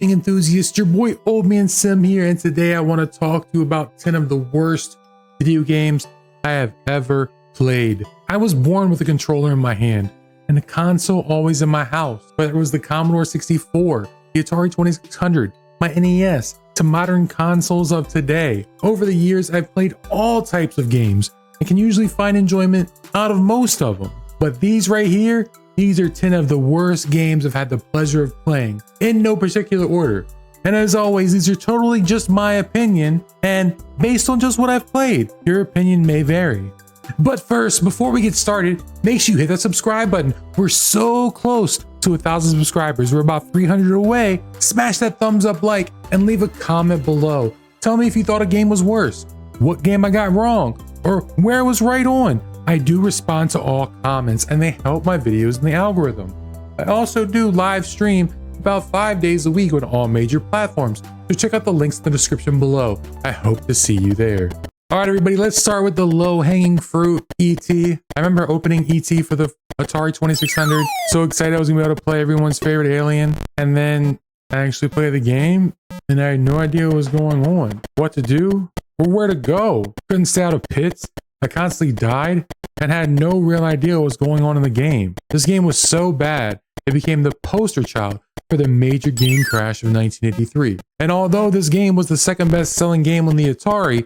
gaming enthusiasts, your boy Old Man Sim here, and today I want to talk to you about 10 of the worst video games I have ever played. I was born with a controller in my hand and a console always in my house, whether it was the Commodore 64, the Atari 2600, my NES, to modern consoles of today. Over the years, I've played all types of games and can usually find enjoyment out of most of them. But these right here, these are 10 of the worst games I've had the pleasure of playing, in no particular order. And as always, these are totally just my opinion, and based on just what I've played, your opinion may vary. But first, before we get started, make sure you hit that subscribe button. We're so close to 1,000 subscribers. We're about 300 away. Smash that thumbs up like and leave a comment below. Tell me if you thought a game was worse, what game I got wrong, or where I was right on. I do respond to all comments and they help my videos in the algorithm. I also do live stream about 5 days a week on all major platforms, so check out the links in the description below. I hope to see you there. All right, everybody, let's start with the low-hanging fruit, E.T. I remember opening E.T. for the Atari 2600. So excited I was gonna be able to play everyone's favorite alien. And then I actually played the game and I had no idea what was going on, what to do, or where to go. Couldn't stay out of pits. I constantly died and had no real idea what was going on in the game. This game was so bad, it became the poster child for the major game crash of 1983. And although this game was the second best selling game on the Atari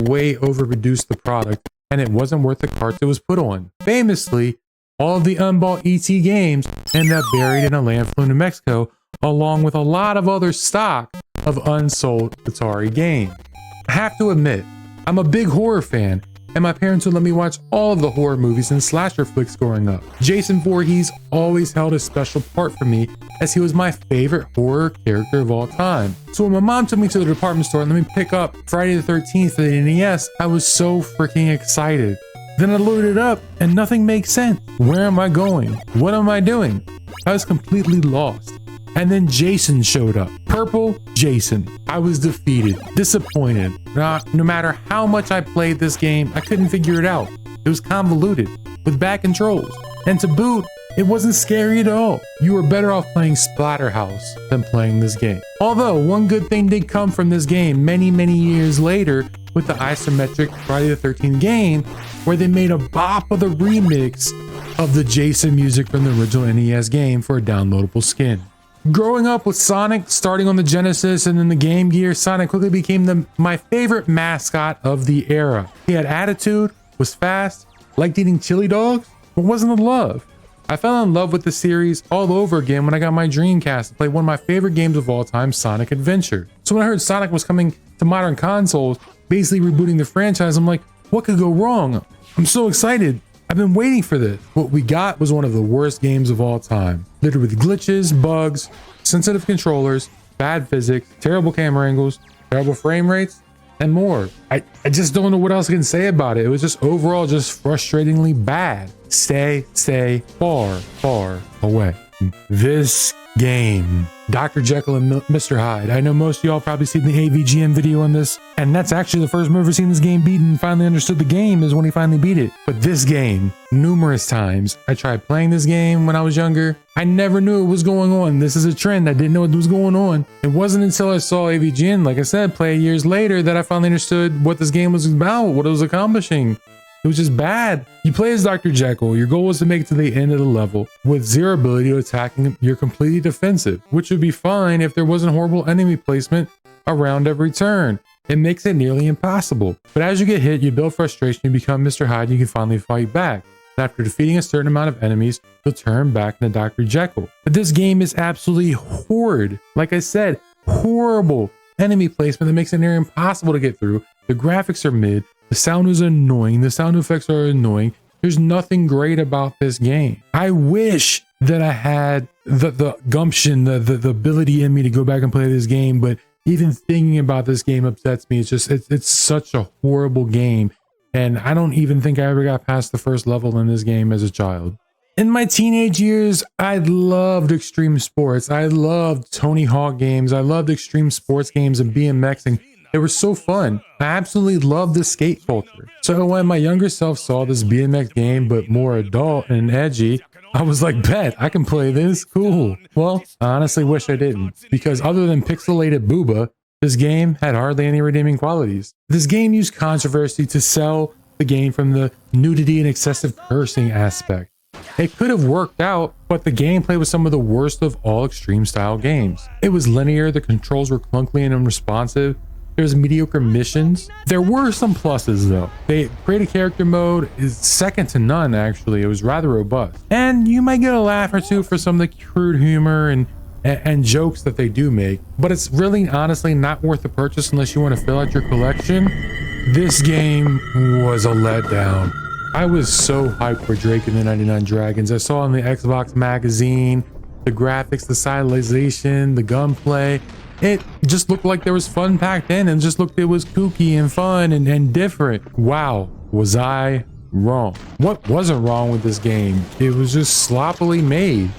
way overproduced the product and it wasn't worth the carts it was put on. Famously, all of the unbought ET games ended up buried in a landfill in Mexico, along with a lot of other stock of unsold Atari games. I have to admit, I'm a big horror fan, and my parents would let me watch all of the horror movies and slasher flicks growing up. Jason Voorhees always held a special part for me, as he was my favorite horror character of all time. So when my mom took me to the department store and let me pick up Friday the 13th for the NES, I was so freaking excited. Then I loaded it up and nothing makes sense. Where am I going? What am I doing? I was completely lost. And then Jason showed up. Purple Jason. I was defeated, disappointed. No matter how much I played this game, I couldn't figure it out. It was convoluted, with bad controls. And to boot, it wasn't scary at all. You were better off playing Splatterhouse than playing this game. Although, one good thing did come from this game many years later with the isometric Friday the 13th game, where they made a bop of the remix of the Jason music from the original NES game for a downloadable skin. Growing up with Sonic, starting on the Genesis and then the Game Gear, Sonic quickly became my favorite mascot of the era. He had attitude, was fast, liked eating chili dogs, but wasn't in love. I fell in love with the series all over again when I got my Dreamcast and played one of my favorite games of all time, Sonic Adventure. So when I heard Sonic was coming to modern consoles, basically rebooting the franchise, I'm like, what could go wrong? I'm so excited. I've been waiting for this. What we got was one of the worst games of all time, littered with glitches, bugs, sensitive controllers, bad physics, terrible camera angles, terrible frame rates, and more. I just don't know what else I can say about it. It was just overall just frustratingly bad. Stay far away. This game, Dr. Jekyll and Mr. Hyde. I know most of y'all probably seen the AVGN video on this, and that's actually the first time I've ever seen this game beaten and finally understood the game is when he finally beat it. But this game, numerous times, I tried playing this game when I was younger. I never knew what was going on. This is a trend. I didn't know what was going on. It wasn't until I saw AVGN, like I said, play years later that I finally understood what this game was about, what it was accomplishing. It was just bad. You play as Dr. Jekyll. Your goal was to make it to the end of the level with zero ability to attacking. You're completely defensive, which would be fine if there wasn't horrible enemy placement around every turn. It makes it nearly impossible. But as you get hit, you build frustration, you become Mr. Hyde, and you can finally fight back. And after defeating a certain amount of enemies, you'll turn back into Dr. Jekyll. But this game is absolutely horrid. Like I said, horrible enemy placement that makes it near impossible to get through. The graphics are mid. The sound is annoying. The sound effects are annoying. There's nothing great about this game. I wish that I had the gumption, the ability in me to go back and play this game, but even thinking about this game upsets me. It's such a horrible game, and I don't even think I ever got past the first level in this game as a child. In my teenage years, I loved extreme sports. I loved Tony Hawk games. I loved extreme sports games and BMXing. They were so fun. I absolutely loved the skate culture. So when my younger self saw this BMX game, but more adult and edgy, I was like, bet, I can play this, cool. Well, I honestly wish I didn't, because other than pixelated booba, this game had hardly any redeeming qualities. This game used controversy to sell the game from the nudity and excessive cursing aspect. It could have worked out, but the gameplay was some of the worst of all extreme style games. It was linear, the controls were clunky and unresponsive, there was mediocre missions. There were some pluses though. They created character mode is second to none actually. It was rather robust. And you might get a laugh or two for some of the crude humor and jokes that they do make, but it's really honestly not worth the purchase unless you want to fill out your collection. This game was a letdown. I was so hyped for Drake and the 99 Dragons. I saw on the Xbox magazine, the graphics, the stylization, the gunplay. It just looked like there was fun packed in and just looked, it was kooky and fun and different. Wow, was I wrong? What wasn't wrong with this game? It was just sloppily made.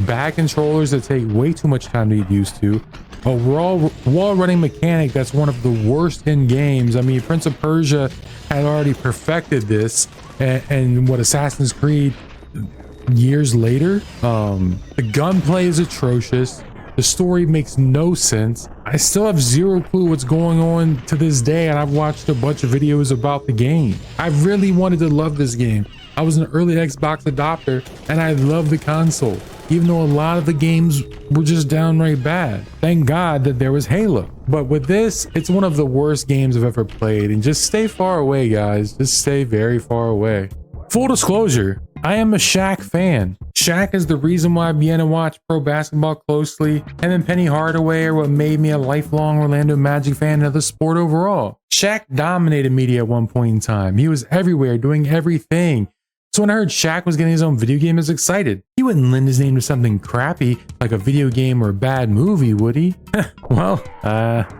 Bad controllers that take way too much time to get used to. A wall running mechanic that's one of the worst in games. I mean, Prince of Persia had already perfected this, and what Assassin's Creed years later. The gunplay is atrocious. The story makes no sense. I still have zero clue what's going on to this day, and I've watched a bunch of videos about the game. I really wanted to love this game. I was an early Xbox adopter, and I love the console, even though a lot of the games were just downright bad. Thank God that there was Halo. But with this, it's one of the worst games I've ever played, and just stay far away, guys. Just stay very far away. Full disclosure, I am a Shaq fan. Shaq is the reason why I began to watch pro basketball closely. Him and Penny Hardaway are what made me a lifelong Orlando Magic fan of the sport overall. Shaq dominated media at one point in time. He was everywhere, doing everything. So when I heard Shaq was getting his own video game, I was excited. He wouldn't lend his name to something crappy like a video game or a bad movie, would he? Well,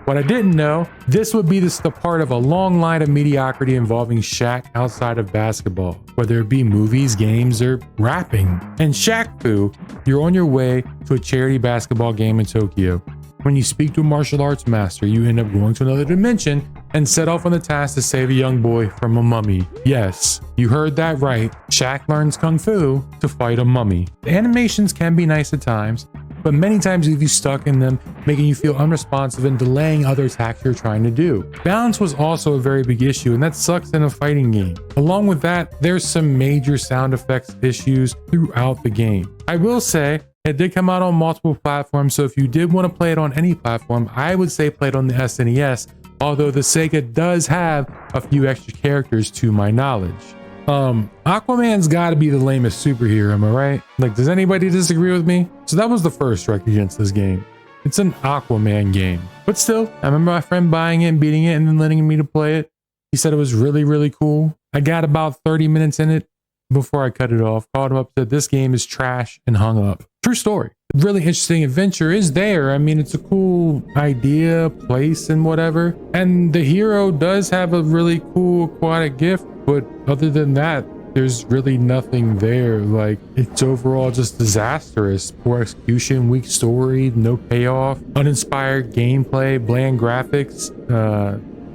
what I didn't know, this would be the part of a long line of mediocrity involving Shaq outside of basketball, whether it be movies, games, or rapping. And Shaq Fu, you're on your way to a charity basketball game in Tokyo. When you speak to a martial arts master, you end up going to another dimension and set off on the task to save a young boy from a mummy. Yes, you heard that right. Shaq learns Kung Fu to fight a mummy. The animations can be nice at times, but many times leave you stuck in them, making you feel unresponsive and delaying other attacks you're trying to do. Balance was also a very big issue, and that sucks in a fighting game. Along with that, there's some major sound effects issues throughout the game. I will say, it did come out on multiple platforms, so if you did want to play it on any platform, I would say play it on the SNES, although the Sega does have a few extra characters to my knowledge. Aquaman's gotta be the lamest superhero, am I right? Like, does anybody disagree with me? So that was the first strike against this game. It's an Aquaman game. But still, I remember my friend buying it and beating it and then letting me to play it. He said it was really, really cool. I got about 30 minutes in it before I cut it off, called him up, said this game is trash, and hung up. True story. Really interesting adventure is there. I mean, it's a cool idea, place, and whatever. And the hero does have a really cool aquatic gift, but other than that, there's really nothing there. Like, it's overall just disastrous. Poor execution, weak story, no payoff, uninspired gameplay, bland graphics,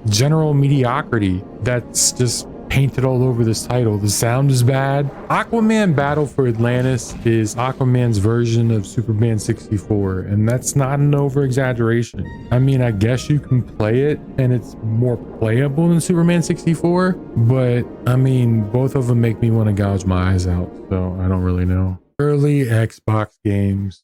general mediocrity that's just painted all over this title. The sound is bad. Aquaman Battle for Atlantis is Aquaman's version of Superman 64, and that's not an over exaggeration. I mean, I guess you can play it and it's more playable than Superman 64, but I mean, both of them make me want to gouge my eyes out, so I don't really know. Early Xbox games.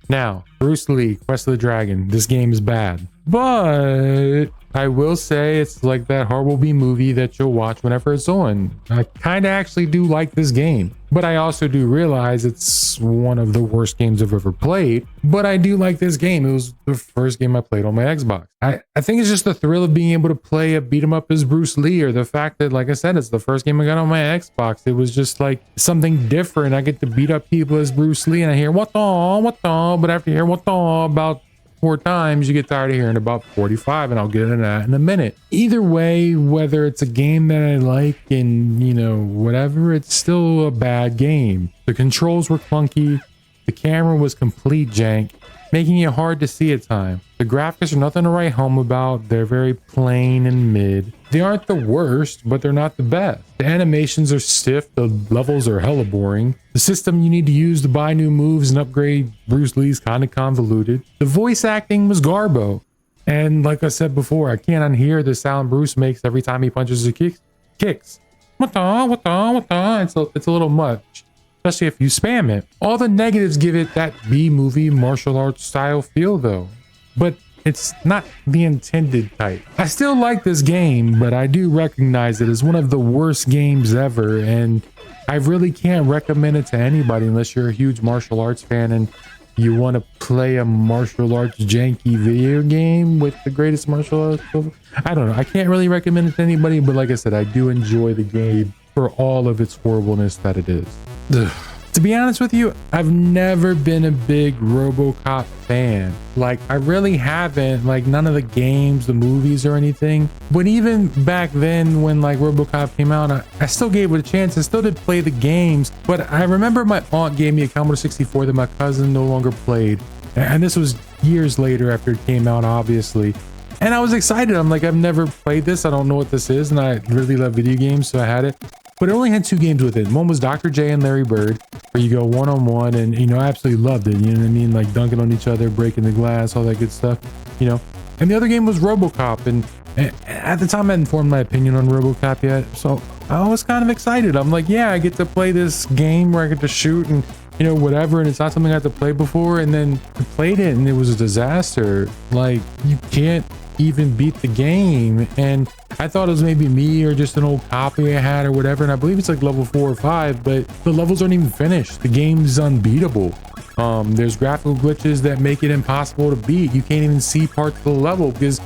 Now, Bruce Lee, Quest of the Dragon. This game is bad, but I will say it's like that horrible B movie that you'll watch whenever it's on. I kind of actually do like this game, but I also do realize it's one of the worst games I've ever played. But I do like this game. It was the first game I played on my Xbox. I think it's just the thrill of being able to play a beat 'em up as Bruce Lee, or the fact that, like I said, it's the first game I got on my Xbox. It was just like something different. I get to beat up people as Bruce Lee, and I hear what the, but after you hear what the about 4 times, you get tired of hearing about 45, and I'll get into that in a minute. Either way, whether it's a game that I like and, you know, whatever, it's still a bad game. The controls were clunky, the camera was complete jank, making it hard to see at times. The graphics are nothing to write home about, they're very plain and mid. They aren't the worst, but they're not the best. The animations are stiff, the levels are hella boring. The system you need to use to buy new moves and upgrade Bruce Lee's kind of convoluted. The voice acting was garbo. And like I said before, I can't unhear the sound Bruce makes every time he punches or kicks. It's a little much, especially if you spam it. All the negatives give it that B-movie martial arts style feel though. But it's not the intended type. I still like this game, but I do recognize it as one of the worst games ever, and I really can't recommend it to anybody unless you're a huge martial arts fan and you want to play a martial arts janky video game with the greatest martial arts. I don't know. I can't really recommend it to anybody, but like I said, I do enjoy the game for all of its horribleness that it is. Ugh. To be honest with you, I've never been a big RoboCop fan. Like, I really haven't, like none of the games, the movies or anything. But even back then when like RoboCop came out, I still gave it a chance. I still did play the games, but I remember my aunt gave me a Commodore 64 that my cousin no longer played. And this was years later after it came out, obviously. And I was excited. I'm like, I've never played this. I don't know what this is. And I really love video games, so I had it. But it only had 2 games with it. One was Dr. J and Larry Bird, where you go one-on-one, and you know, I absolutely loved it. You know what I mean? Like dunking on each other, breaking the glass, all that good stuff, you know. And the other game was RoboCop, and at the time I hadn't formed my opinion on RoboCop yet, so I was kind of excited. I'm like, yeah, I get to play this game where I get to shoot and, you know, whatever, and it's not something I had to play before. And then I played it and it was a disaster. Like, you can't even beat the game. And I thought it was maybe me or just an old copy I had or whatever, and I believe it's like level 4 or 5, but the levels aren't even finished. The game's unbeatable. There's graphical glitches that make it impossible to beat. You can't even see parts of the level because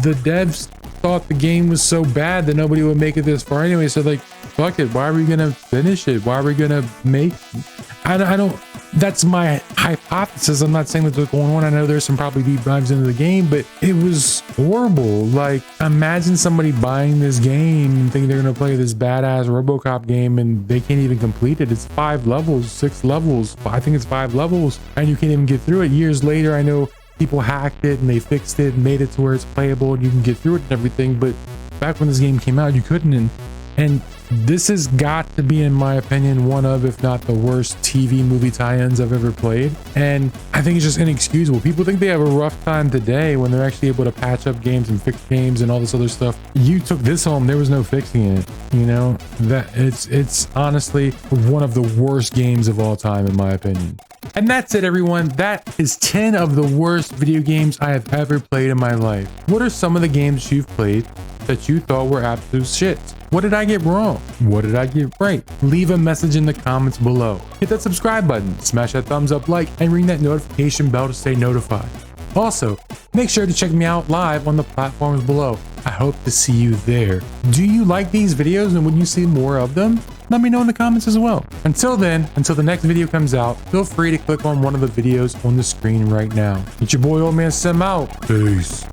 the devs thought the game was so bad that nobody would make it this far anyway. So like, fuck it, why are we gonna finish it? Why are we gonna make, I don't, that's my hypothesis. I'm not saying that's what's going on. I know there's some probably deep dives into the game, but it was horrible. Like, imagine somebody buying this game and thinking they're gonna play this badass RoboCop game and they can't even complete it. It's 5 levels, 6 levels. I think it's 5 levels, and you can't even get through it. Years later, I know people hacked it and they fixed it and made it to where it's playable and you can get through it and everything. But back when this game came out, you couldn't. And this has got to be, in my opinion, one of, if not the worst TV movie tie-ins I've ever played. And I think it's just inexcusable. People think they have a rough time today when they're actually able to patch up games and fix games and all this other stuff. You took this home, there was no fixing it. You know, that it's honestly one of the worst games of all time, in my opinion. And that's it, everyone. That is 10 of the worst video games I have ever played in my life. What are some of the games you've played that you thought were absolute shit? What did I get wrong? What did I get right? Leave a message in the comments below. Hit that subscribe button, smash that thumbs up like, and ring that notification bell to stay notified. Also, make sure to check me out live on the platforms below. I hope to see you there. Do you like these videos and would you see more of them? Let me know in the comments as well. Until then, until the next video comes out, feel free to click on one of the videos on the screen right now. It's your boy ℚ𝕆𝕋𝔼 out. Peace.